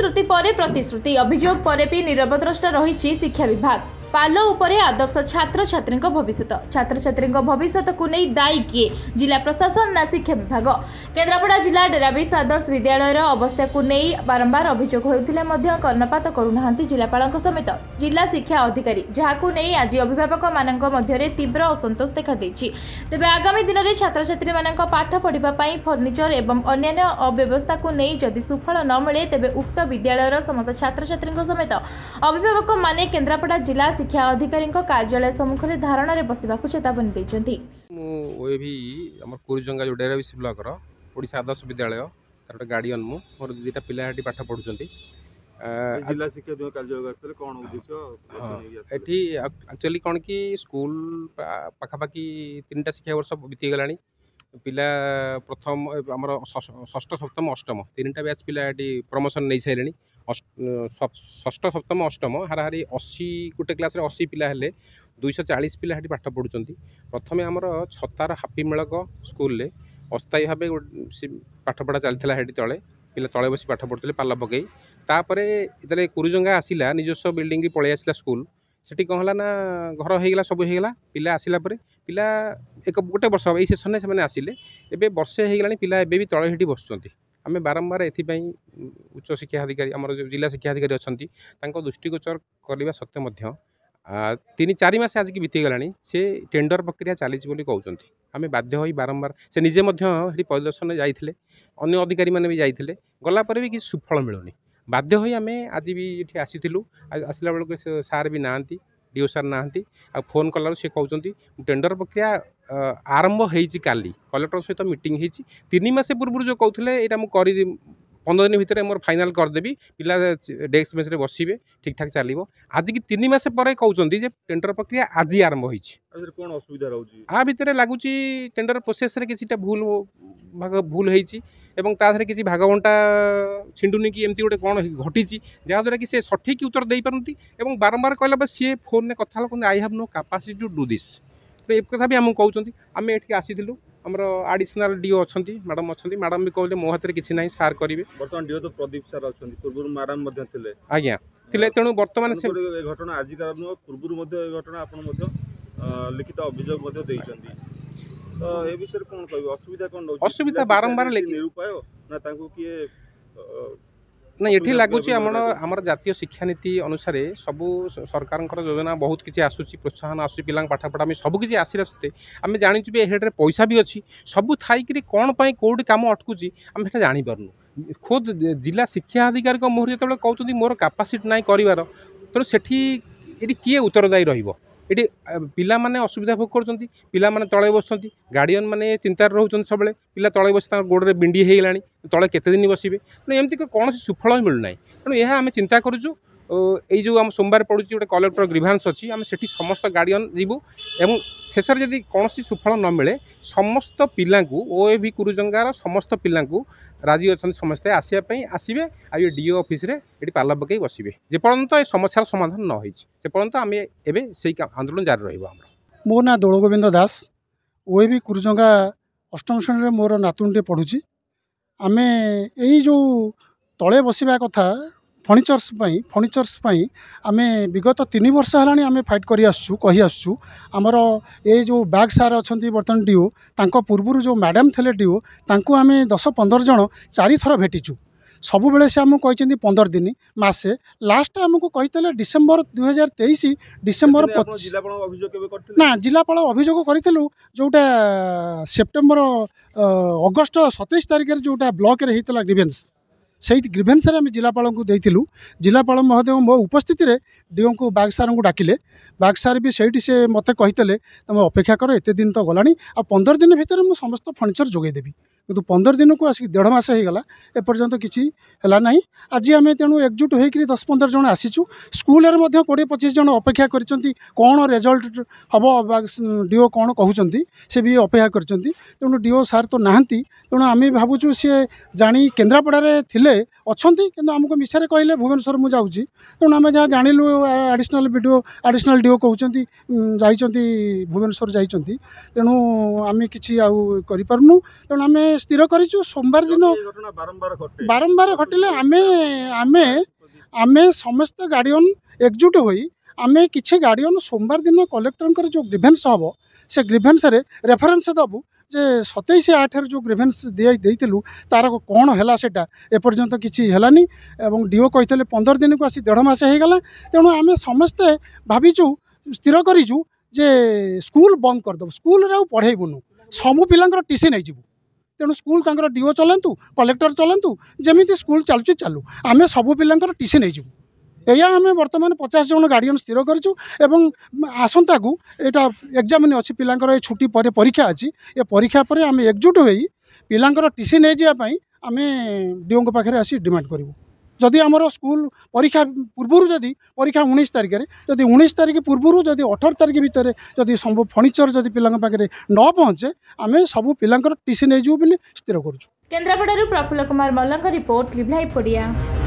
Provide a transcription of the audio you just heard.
प्रतिश्रुति पर प्रतिश्रुति अभियोग पर भी नीरवद्रष्टा रही शिक्षा विभाग। पालो उपरे आदर्श छात्र छात्री भविष्य छात्र छात्री भविष्य को नहीं दायी किए जिला प्रशासन ना शिक्षा विभाग। केन्द्रापड़ा जिला डेराबिस आदर्श विद्यालय अवस्था को नहीं बारंबार अभियोग होते कर्णपात करूना जिलापाल समेत जिला शिक्षा अधिकारी जहां नहीं आज अभिभावक मान तीव्र असंतोष देखा तेज आगामी दिन में छात्र छात्री मान पाठ पढ़ाई फर्निचर एवं अन्य अव्यवस्था को नहीं जदि सुफल न मिले तेज उक्त विद्यालय समस्त छात्र छात्री समेत अभिभावक माने केन्द्रापड़ा जिला शिक्षा अधिकारी कार्यालय सम्मुख में धारणा रे बसवा चेतावनी देछंती। कुरुजंगा जो डेराबिस ब्लॉक ओडिशा आदर्श विद्यालय तार गार्डियन मोर दुईटा पिला हेटी पाठ पढ़ुचंती जिला शिक्षा अधिकारी कार्यालय कौन उद्देश्य एठी एक्चुअली कौन कि स्कूल पाखापाखि 3टा शिक्षा वर्ष बीती गलानी पिला प्रथम आमर षष्ठ सप्तम अष्टम 3टा बैच पिला एटी प्रमोशन नहीं सारे षष्ठ सप्तम अष्टम हाराहारी 80 गोटे क्लास 80 पिला हेले 240 पिला हेटी पाठ पढ़ुचंती। प्रथमे आमर छतार हापी मेलक स्कूल अस्थायी भाव पाठ पढ़ा चलता हेटी तले पिला तले बस पाठ पढ़ुते पाल पकई तापर जो कुरुजंगा आसला निजस्व बिल्डिंग पलि आसला स्कूल सेठी कौन है ना घर होगा सब होगा पिला आसला पिला एक गोटे वर्ष यही सेसन से आसिले एवं वर्षे होगा पिला एवं भी तले हेटी बसुँच आम बारंबार एपाई उच्च शिक्षा अधिकारी आम जो जिला शिक्षा अधिकारी अच्छा दृष्टिगोचर करने सत्वे 3-4 मास आज की बीती गला से टेंडर प्रक्रिया चली कहते आम बाध्य हो बारंबार से निजे परिदर्शन जाते अन्य अधिकारी मैंने भी जाते गलापर भी किसी सुफल मिलूनी बाध्य हो आम आज भी ये आसीलु आसला बेलू सार भी ना डीओ सार ना फोन कलु सी कहते टेंडर प्रक्रिया आरंभ होती काली कलेक्टर सहित मीटिंग होती 3 मास पूर्व जो कहते यहाँ मुझे 15 दिन भितर मोर फाइनाल करदेवी पिला डेस्क बेंच बसवे ठीक ठाक चलो आज की 3 मास पर कहते टेंडर प्रक्रिया आज आरंभ कौन असुविधा रोचे आ भितर लगुच टेंडर प्रोसेस किसी भूल भूल होती किसी भागवंटा छिंडुनी कि एमती गोटे कौन घटी जहाँद्वारा कि से सठिक उत्तर दे पारती बारंबार कहला सी फोन में कथा I have no capacity to do this एक कथा भी आमको कहते आम ये आसीलु आमर आडिशनल डीओ अच्छा मैडम अच्छा मैडम भी कहले मो हाथ में किसी ना सार करेंगे बर्तमान डीओ तो प्रदीप सार अच्छा पूर्व मैडम आज्ञा तेणु बर्तमान से घटना आजिकार नुह पूर्व घटना आप लिखित अभियोग तो ए विषय कौन कह असुविधा कौन असुविधा बारंबार निरुपाय ना किए ना ये लगुच आमर जातीय शिक्षा नीति अनुसार सबू सरकार योजना बहुत किसी आसूसी प्रोत्साहन आसूसी पिला पाठ पढ़ा सब किसी आसला सत्ते आम जाचु हेड्रे पैसा भी अच्छी सबू थी कौन कौटी कम अटकुची आम से जापरनु खुद जिला शिक्षा अधिकारी मुहर जो कहते मोर कैपेसिटी ना कर तेणु से किए उत्तरदायी रही पिला माने असुविधा भोग कर पिला माने तले बस गार्डियन माने चिंतार रोचन सब पिला तले बस गोड़े बिंडी होगा तले केते दिन बसबे तेणु एमती कौन सुफल मिलूना तेणु यह आम चिंता करूँ यही जो आम सोमवार पड़ू गोटे कलेक्टर ग्रीभांस अच्छी आम से समस्त गार्डियन जीवु एवं शेष जदि कौन सुफल न मिले समस्त पिला ओएवी कुरुजंगार समस्त पिला राजी अच्छा समस्ते आसवाई आसवे आ डीओ ऑफिस रे ये पाल पकई बसवे जेपर्यंत ये समस्यार समाधान न होपर्यंत आम एवं से आंदोलन जारी रहा मो ना दोल गोविंद दास ओएवी कुरुजंगा अष्टम श्रेणी में मोर नातुणीटे पढ़ुची आम यही जो तले बसवा कथा फर्निचर्स आम विगत 3 वर्ष है आम फाइट कही आसुँ आमर ये जो बैग सार अच्छा बर्तमान डीओ तांको पूर्व जो मैडम थे डीओ तांको आम 10-15 जन 4 थर भेटीचु सब बेले से आमको कहते 15 दिन मासे लास्ट आमको कहते डिसेम्बर 2023 डिसेम्बर ना जिलापाल अभियोग करूँ जोटा सेप्टेम्बर अगस्ट 27 तारिख जोटा ब्लॉक रे होता ग्रीवेंस से ग्रीवेंस आम जिलापाल को देलु जिलापाल महोदय मो उपस्थित डीओ को बाग सार को डाकिले बाग सार भी से मत कहते तुम अपेक्षा कर एत दिन तो गलानी आ 15 दिन भितर मुझे समस्त फर्निचर जोगेदेवी किंतु 15 दिन को आसिक 1.5 मास होगा एपर्यंत किसी है ना आज आम तेणु एकजुट होकर 10-15 जन आसीचु स्कूल 20-25 जन अपेक्षा कर कौन रिजल्ट हम डीओ कौन कहते से भी अपेक्षा कर डीओ सार तो नहांती तेणु आम भावुँ सी जाणी केन्द्रापड़ा थे अच्छा कि आमको मिछारे कहले भुवनेश्वर मुझे जाऊँगी तेणु आम जहाँ जानलु आडिशनल डीओ कहते भुवनेश्वर जाइंट तेणु आम कि तेणु आम स्थिर करिछु सोमवार दिन ये घटना बारंबार घटिले आमे आमे आमे समस्त गार्डियन एकजुट होई आमे किछि गार्डियन सोमवार दिन कलेक्टर जो ग्रीवेंस हम से ग्रीवेंस रे रेफरेंस दबु जे 27/8 जो ग्रीवेंस देइतिलु तार कौन है सेटा एपर्यंत किसी हेलानी एवं डीओ कहते 15 दिन को आसी 1.5 मास होगला तेणु आम समस्ते भाविचु स्थिर करिचु जे स्कूल बंद करदेव स्कूल रे पढ़ेबुनु सबू पिलांकर टीसी नहीं जीवु तेणु स्कूल तांकर डीओ चलतु कलेक्टर चलतु जमीती स्कूल चलुची चालू आम सबू पिलांकर टीसी नहीं जीवु या आम बर्तमान 50 जन गार्डियन स्थिर करूँ एवं आसंता को यहाँ एग्जामिन अच्छी पिलांकर छुट्टी पर परीक्षा अच्छी ये परीक्षा पर आम एकजुट हो पिलांकर टीसी नहीं जावाई आम डीओ पाखे आसी डिमांड करूँ जदि आमर स्कूल परीक्षा पूर्व जदि परीक्षा 19 तारिख में जदि 19 तारिख पूर्व जदि 18 तारिख भितर जदि सब फर्निचर जदि पिलांक पाखे न पहुँचे आम सबू पिलांकर टीसी नहीं जीवु बोली स्थिर करूँ। केन्द्रापड़ारू प्रफुल्ल कुमार मल्लଙ୍କ रिपोर्ट लिव लाइव ओडिया।